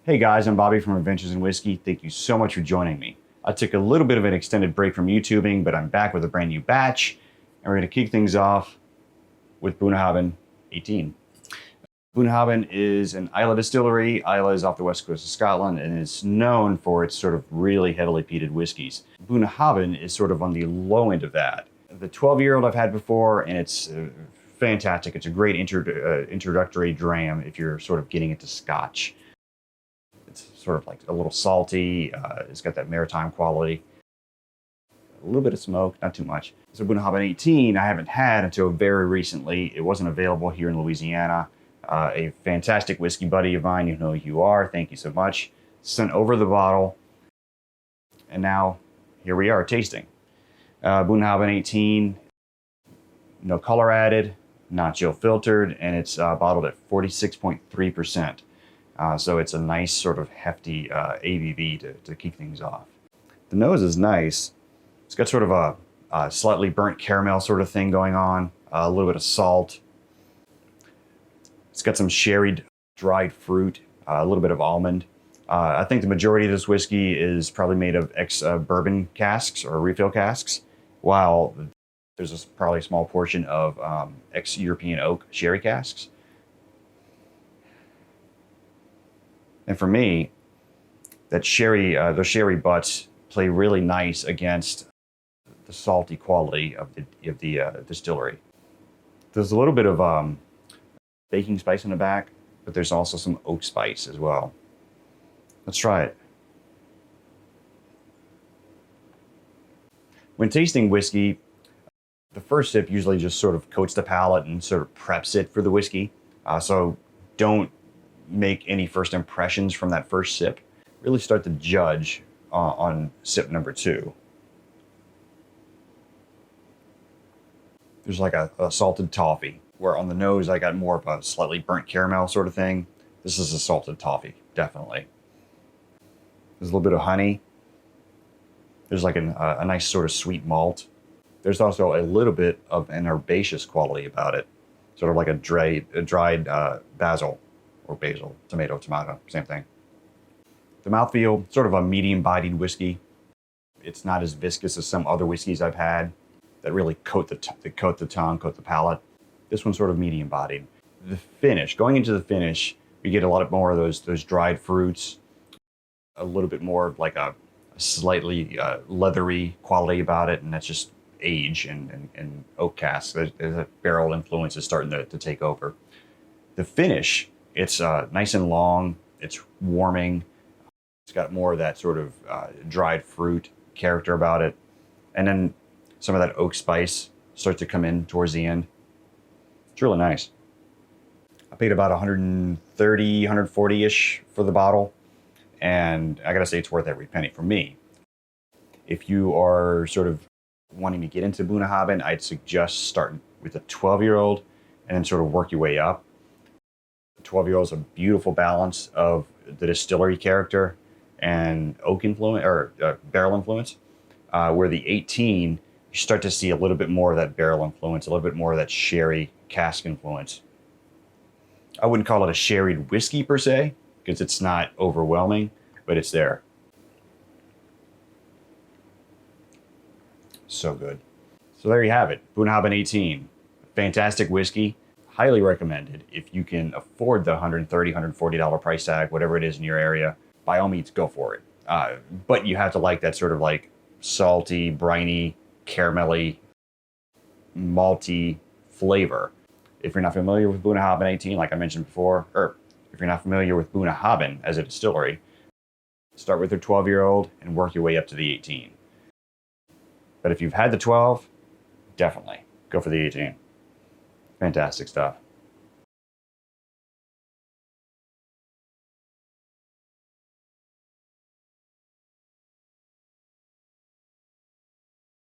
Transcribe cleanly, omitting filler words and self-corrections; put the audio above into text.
Hey guys, I'm Bobby from Adventures in Whiskey. Thank you so much for joining me. I took a little bit of an extended break from YouTubing, but I'm back with a brand new batch, and we're going to kick things off with Bunnahabhain 18. Bunnahabhain is an Islay distillery. Islay is off the west coast of Scotland and is known for its sort of really heavily peated whiskeys. Bunnahabhain is sort of on the low end of that. The 12-year-old I've had before, and it's fantastic. It's a great introductory dram if you're sort of getting into Scotch. It's sort of like a little salty. It's got that maritime quality. A little bit of smoke, not too much. So Bunnahabhain 18 I haven't had until very recently. It wasn't available here in Louisiana. A fantastic whiskey buddy of mine, you know who you are, thank you so much, sent over the bottle. And now here we are tasting. Bunnahabhain 18, no color added, not chill filtered, and it's bottled at 46.3%. So it's a nice sort of hefty ABV to kick things off. The nose is nice. It's got sort of a slightly burnt caramel sort of thing going on, a little bit of salt. It's got some sherried dried fruit, a little bit of almond. I think the majority of this whiskey is probably made of ex-bourbon casks or refill casks, while there's probably a small portion of ex-European oak sherry casks. And for me, that sherry, those sherry butts play really nice against the salty quality of the distillery. There's a little bit of baking spice in the back, but there's also some oak spice as well. Let's try it. When tasting whiskey, the first sip usually just sort of coats the palate and sort of preps it for the whiskey. So don't make any first impressions from that first sip. Really start to judge on sip number 2. There's like a salted toffee, where on the nose I got more of a slightly burnt caramel sort of thing. This is a salted toffee, definitely. There's a little bit of honey. There's like a nice sort of sweet malt. There's also a little bit of an herbaceous quality about it, sort of like a dried basil. Or basil, tomato, same thing. The mouthfeel, sort of a medium-bodied whiskey. It's not as viscous as some other whiskeys I've had that really coat the tongue, coat the palate. This one's sort of medium-bodied. The finish, going into the finish, you get a lot more of those dried fruits, a little bit more of like a slightly leathery quality about it, and that's just age and oak casks. There's a barrel influence is starting to take over. The finish, it's nice and long, it's warming, it's got more of that sort of dried fruit character about it, and then some of that oak spice starts to come in towards the end. It's really nice. I paid about 130, 140-ish for the bottle, and I gotta say it's worth every penny for me. If you are sort of wanting to get into Bunnahabhain, I'd suggest starting with a 12-year-old and then sort of work your way up. 12-year-old is a beautiful balance of the distillery character and oak influence or barrel influence, where the 18 you start to see a little bit more of that barrel influence, a little bit more of that sherry cask influence. I wouldn't call it a sherried whiskey per se, because it's not overwhelming, but it's there. So good. So there you have it, Bunnahabhain 18, fantastic whiskey. Highly recommended. If you can afford the $130, $140 price tag, whatever it is in your area, by all means, go for it. But you have to like that sort of like salty, briny, caramelly, malty flavor. If you're not familiar with Bunnahabhain 18, like I mentioned before, or if you're not familiar with Bunnahabhain as a distillery, start with your 12-year-old and work your way up to the 18. But if you've had the 12, definitely go for the 18. Fantastic stuff.